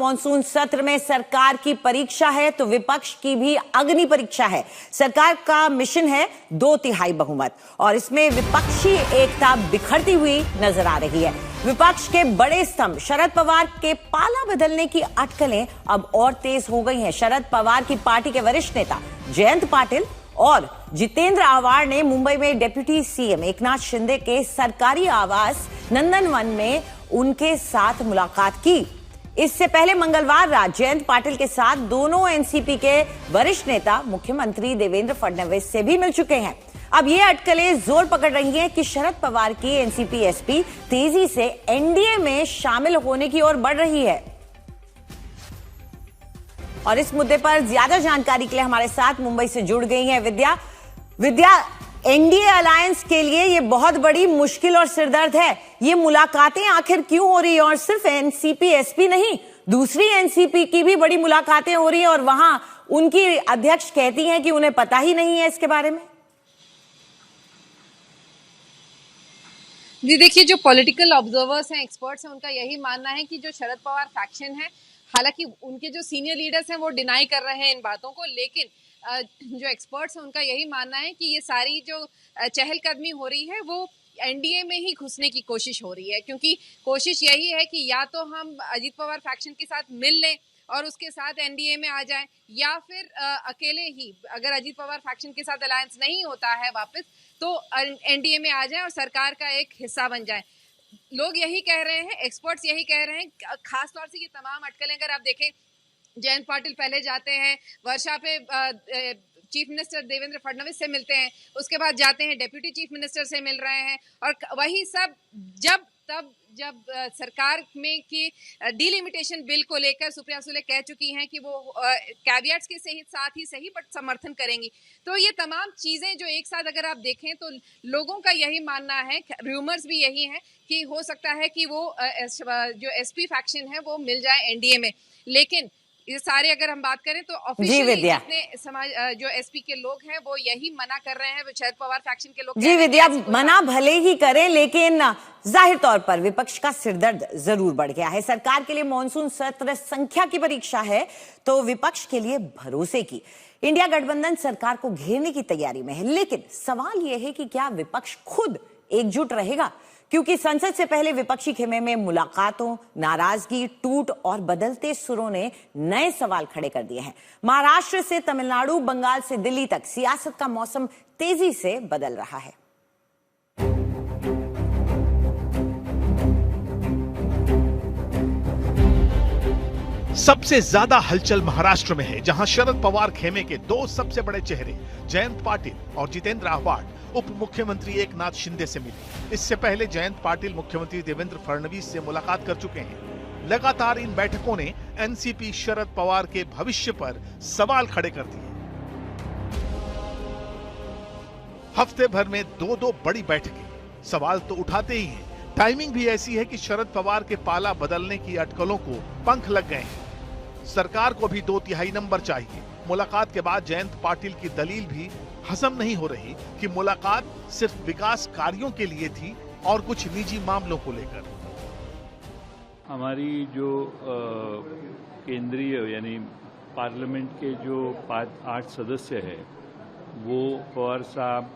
Monsoon सत्र में सरकार की परीक्षा है तो विपक्ष की भी अग्नि परीक्षा है। सरकार का मिशन है 2/3 बहुमत और इसमें विपक्षी एकता बिखरती हुई नजर आ रही है। विपक्ष के बड़े स्तंभ शरद पवार के पाला बदलने की अटकलें अब और तेज हो गई हैं। शरद पवार की पार्टी के वरिष्ठ नेता जयंत पाटिल और जितेंद्र आव्हाड ने मुंबई में डिप्टी सीएम एकनाथ शिंदे के सरकारी आवास नंदनवन में उनके साथ मुलाकात की। इससे पहले मंगलवार रात जयंत पाटिल के साथ दोनों एनसीपी के वरिष्ठ नेता मुख्यमंत्री देवेंद्र फडणवीस से भी मिल चुके हैं। अब ये अटकलें जोर पकड़ रही हैं कि शरद पवार की एनसीपी एसपी तेजी से एनडीए में शामिल होने की ओर बढ़ रही है। और इस मुद्दे पर ज्यादा जानकारी के लिए हमारे साथ मुंबई से जुड़ गई हैं विद्या। एनडीए अलायंस के लिए ये बहुत बड़ी मुश्किल और सिरदर्द है। ये मुलाकातें आखिर क्यों हो रही है? और सिर्फ एनसीपी एसपी नहीं, दूसरी एनसीपी की भी बड़ी मुलाकातें हो रही है और वहां उनकी अध्यक्ष कहती हैं कि उन्हें पता ही नहीं है इसके बारे में। जी देखिए, जो पॉलिटिकल ऑब्जर्वर्स हैं, एक्सपर्ट्स हैं, उनका यही मानना है कि जो शरद पवार फैक्शन है, हालांकि उनके जो सीनियर लीडर्स हैं वो डिनाई कर रहे हैं इन बातों को, लेकिन जो एक्सपर्ट्स हैं उनका यही मानना है कि ये सारी जो चहलकदमी हो रही है वो एनडीए में ही घुसने की कोशिश हो रही है, क्योंकि कोशिश यही है कि या तो हम अजीत पवार फैक्शन के साथ मिल लें और उसके साथ एनडीए में आ जाएं, या फिर अकेले ही अगर अजीत पवार फैक्शन के साथ अलायंस नहीं होता है वापस तो एनडीए में आ जाएं और सरकार का एक हिस्सा बन जाएं। लोग यही कह रहे हैं, एक्सपर्ट्स यही कह रहे हैं। खासतौर से ये तमाम अटकलें अगर आप देखें, जयंत पाटिल पहले जाते हैं वर्षा पे चीफ मिनिस्टर देवेंद्र फडणवीस से मिलते हैं, उसके बाद जाते हैं डिप्टी चीफ मिनिस्टर से मिल रहे हैं, और वही सब जब सरकार में की डिलिमिटेशन बिल को लेकर सुप्रिया सुले कह चुकी हैं कि वो कैवियट्स के साथ ही सही बट समर्थन करेंगी। तो ये तमाम चीजें जो एक साथ अगर आप देखें तो लोगों का यही मानना है, र्यूमर्स भी यही है कि हो सकता है कि वो जो एसपी फैक्शन है वो मिल जाए एनडीए में। लेकिन ये सारे अगर हम बात करें तो ऑफिशियली अपने समाज जो एसपी के लोग हैं वो यही मना कर रहे हैं, शरद पवार फैक्शन के लोग। जी विद्या, मना भले ही करें लेकिन जाहिर तौर पर विपक्ष का सिरदर्द जरूर बढ़ गया है। सरकार के लिए मॉनसून सत्र संख्या की परीक्षा है तो विपक्ष के लिए भरोसे की। इंडिया गठबंधन सरकार को घेरने की तैयारी में है, लेकिन सवाल यह है कि क्या विपक्ष खुद एकजुट रहेगा? क्योंकि संसद से पहले विपक्षी खेमे में मुलाकातों, नाराजगी, टूट और बदलते सुरों ने नए सवाल खड़े कर दिए हैं। महाराष्ट्र से तमिलनाडु, बंगाल से दिल्ली तक सियासत का मौसम तेजी से बदल रहा है। सबसे ज्यादा हलचल महाराष्ट्र में है, जहां शरद पवार खेमे के दो सबसे बड़े चेहरे जयंत पाटिल और जितेंद्र आव्हाड उप मुख्यमंत्री एकनाथ शिंदे से मिले। इससे पहले जयंत पाटिल मुख्यमंत्री देवेंद्र फडणवीस से मुलाकात कर चुके हैं। लगातार इन बैठकों ने एनसीपी शरद पवार के भविष्य पर सवाल खड़े कर दिए। हफ्ते भर में दो बड़ी बैठकें, सवाल तो उठाते ही हैं। टाइमिंग भी ऐसी है कि शरद पवार के पाला बदलने की अटकलों को पंख लग गए हैं। सरकार को भी 2/3 नंबर चाहिए। मुलाकात के बाद जयंत पाटिल की दलील भी हजम नहीं हो रही कि मुलाकात सिर्फ विकास कार्यों के लिए थी और कुछ निजी मामलों को लेकर। हमारी जो केंद्रीय यानी पार्लियामेंट के जो 8 सदस्य हैं, वो पवार साहब,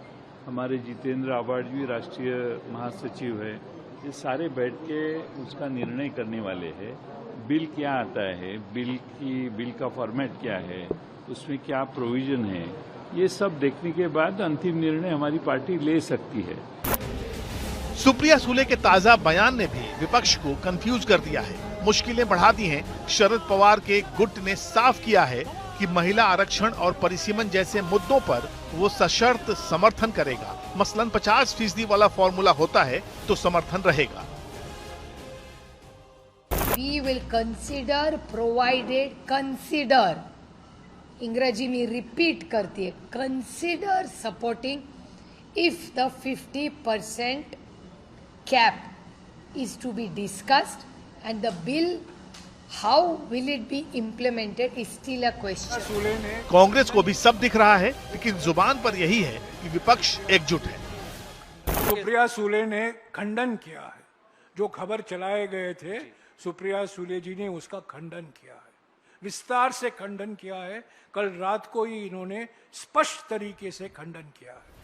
हमारे जितेंद्र आव्हाड जी राष्ट्रीय महासचिव है, ये सारे बैठ के उसका निर्णय करने वाले हैं। बिल क्या आता है, बिल का फॉर्मेट क्या है, उसमें क्या प्रोविजन है, ये सब देखने के बाद अंतिम निर्णय हमारी पार्टी ले सकती है। सुप्रिया सुले के ताजा बयान ने भी विपक्ष को कंफ्यूज कर दिया है, मुश्किलें बढ़ा दी हैं। शरद पवार के गुट ने साफ किया है कि महिला आरक्षण और परिसीमन जैसे मुद्दों पर वो सशर्त समर्थन करेगा। मसलन 50% वाला फॉर्मूला होता है तो समर्थन रहेगा। We will consider provided consider, इंग्रजी में रिपीट करती है, consider supporting if the 50% cap is to be discussed and the bill how will it be implemented is still a question. Congress को भी सब दिख रहा है, लेकिन जुबान पर यही है कि विपक्ष एकजुट है। सुप्रिया सुले ने खंडन किया है, जो खबर चलाए गए थे सुप्रिया सुले जी ने उसका खंडन किया है, विस्तार से खंडन किया है। कल रात को ही इन्होंने स्पष्ट तरीके से खंडन किया है।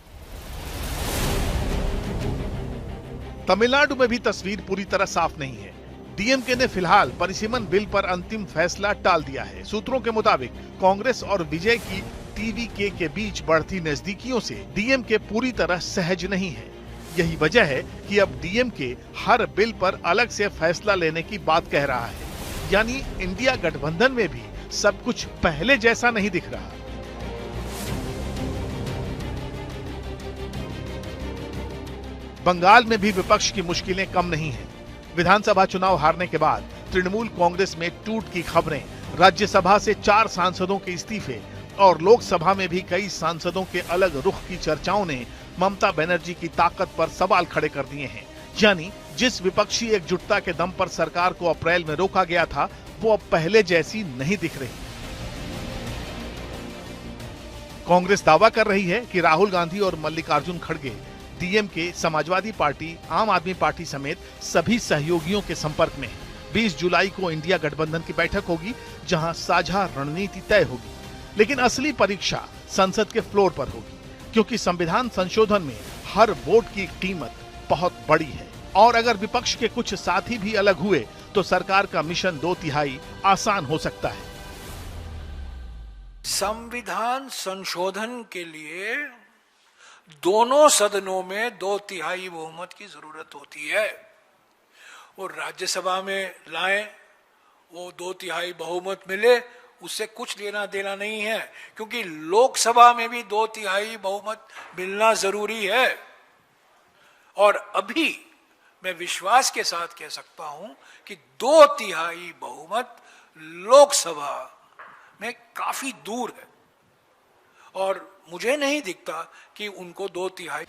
तमिलनाडु में भी तस्वीर पूरी तरह साफ नहीं है। डीएमके ने फिलहाल परिसीमन बिल पर अंतिम फैसला टाल दिया है। सूत्रों के मुताबिक कांग्रेस और विजय की टीवीके के बीच बढ़ती नजदीकियों से डीएमके पूरी तरह सहज नहीं है। यही वजह है कि अब डीएमके हर बिल पर अलग से फैसला लेने की बात कह रहा है। यानी इंडिया गठबंधन में भी सब कुछ पहले जैसा नहीं दिख रहा। बंगाल में भी विपक्ष की मुश्किलें कम नहीं हैं। विधानसभा चुनाव हारने के बाद तृणमूल कांग्रेस में टूट की खबरें, राज्यसभा से 4 सांसदों के इस्तीफे और लोकसभा में भी कई सांसदों के अलग रुख की चर्चाओं ने ममता बनर्जी की ताकत पर सवाल खड़े कर दिए हैं। यानी जिस विपक्षी एकजुटता के दम पर सरकार को अप्रैल में रोका गया था, वो अब पहले जैसी नहीं दिख रही। कांग्रेस दावा कर रही है कि राहुल गांधी और मल्लिकार्जुन खड़गे डीएमके, समाजवादी पार्टी, आम आदमी पार्टी समेत सभी सहयोगियों के संपर्क में हैं। 20 जुलाई को इंडिया गठबंधन की बैठक होगी, जहां साझा रणनीति तय होगी। लेकिन असली परीक्षा संसद के फ्लोर पर होगी, क्योंकि संविधान संशोधन में हर वोट की कीमत बहुत बड़ी है। और अगर विपक्ष के कुछ साथी भी अलग हुए तो सरकार का मिशन 2/3 आसान हो सकता है। संविधान संशोधन के लिए दोनों सदनों में 2/3 बहुमत की जरूरत होती है। वो राज्यसभा में लाएं, वो 2/3 बहुमत मिले, उससे कुछ लेना देना नहीं है, क्योंकि लोकसभा में भी 2/3 बहुमत मिलना जरूरी है। और अभी मैं विश्वास के साथ कह सकता हूं कि 2/3 बहुमत लोकसभा में काफी दूर है, और मुझे नहीं दिखता कि उनको 2/3।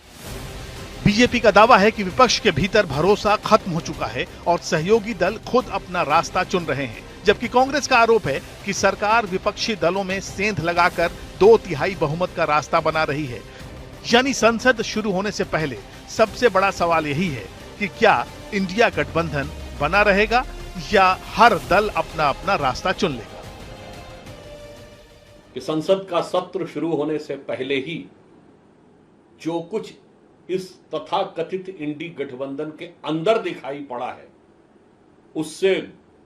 बीजेपी का दावा है कि विपक्ष के भीतर भरोसा खत्म हो चुका है और सहयोगी दल खुद अपना रास्ता चुन रहे हैं, जबकि कांग्रेस का आरोप है कि सरकार विपक्षी दलों में सेंध लगाकर 2/3 बहुमत का रास्ता बना रही है। यानी संसद शुरू होने से पहले सबसे बड़ा सवाल यही है कि क्या इंडिया गठबंधन बना रहेगा या हर दल अपना अपना रास्ता चुन लेगा। कि संसद का सत्र शुरू होने से पहले ही जो कुछ इस तथाकथित इंडी गठबंधन के अंदर दिखाई पड़ा है, उससे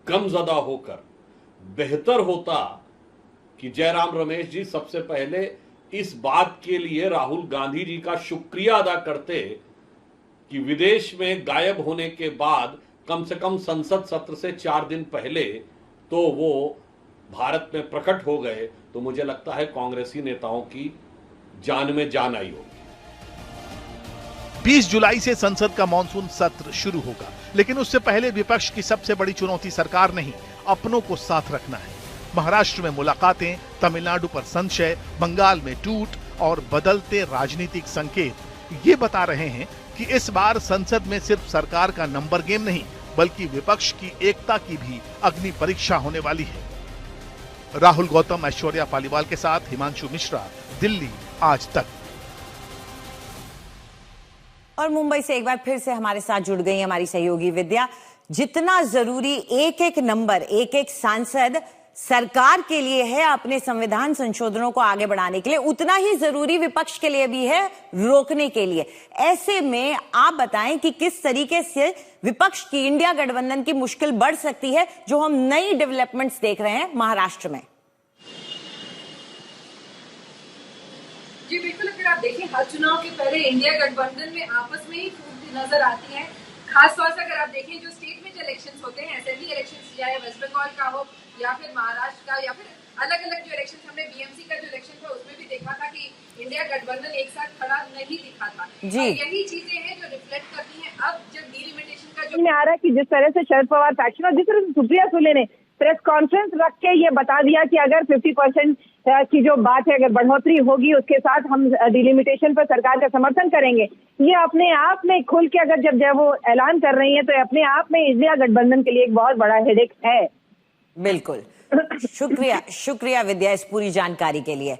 गमजदा होकर बेहतर होता कि जयराम रमेश जी सबसे पहले इस बात के लिए राहुल गांधी जी का शुक्रिया अदा करते कि विदेश में गायब होने के बाद कम से कम संसद सत्र से 4 दिन पहले तो वो भारत में प्रकट हो गए, तो मुझे लगता है कांग्रेसी नेताओं की जान में जान आई होगी। 20 जुलाई से संसद का मॉनसून सत्र शुरू होगा, लेकिन उससे पहले विपक्ष की सबसे बड़ी चुनौती सरकार नहीं, अपनों को साथ रखना है। महाराष्ट्र में मुलाकातें, तमिलनाडु पर संशय, बंगाल में टूट और बदलते राजनीतिक संकेत ये बता रहे हैं कि इस बार संसद में सिर्फ सरकार का नंबर गेम नहीं, बल्कि विपक्ष की एकता की भी अग्नि परीक्षा होने वाली है। राहुल गौतम, ऐश्वर्या पालीवाल के साथ हिमांशु मिश्रा, दिल्ली आज तक। और मुंबई से एक बार फिर से हमारे साथ जुड़ गई हमारी सहयोगी विद्या। जितना जरूरी एक एक नंबर, एक एक सांसद सरकार के लिए है अपने संविधान संशोधनों को आगे बढ़ाने के लिए, उतना ही जरूरी विपक्ष के लिए भी है रोकने के लिए। ऐसे में आप बताएं कि किस तरीके से विपक्ष की इंडिया गठबंधन की मुश्किल बढ़ सकती है, जो हम नई डेवलपमेंट्स देख रहे हैं महाराष्ट्र में। जी बिल्कुल, अगर आप देखें हर चुनाव के पहले इंडिया गठबंधन में आपस में ही फूट नजर आती है। खासतौर से अगर आप देखें जो स्टेट में जो इलेक्शंस होते हैं, असेंबली इलेक्शंस चाहे वेस्ट बंगाल का हो या फिर महाराष्ट्र का, या फिर अलग अलग जो इलेक्शन हमने बीएमसी का जो इलेक्शन था उसमें भी देखा था कि इंडिया गठबंधन एक साथ खड़ा नहीं दिखा था। जी, यही चीजें हैं जो रिफ्लेक्ट करती हैं अब जब डिलिमिटेशन का जो आ रहा है कि जिस तरह से शरद पवार फैक्शन और जिस तरह से सुप्रिया सुले ने प्रेस कॉन्फ्रेंस रख के ये बता दिया कि अगर 50% की जो बात है अगर बढ़ोतरी होगी उसके साथ हम डिलिमिटेशन पर सरकार का समर्थन करेंगे, ये अपने आप में खुल के अगर जब वो ऐलान कर रही है तो अपने आप में इंडिया गठबंधन के लिए एक बहुत बड़ा हेडेक है। बिल्कुल। शुक्रिया विद्या इस पूरी जानकारी के लिए।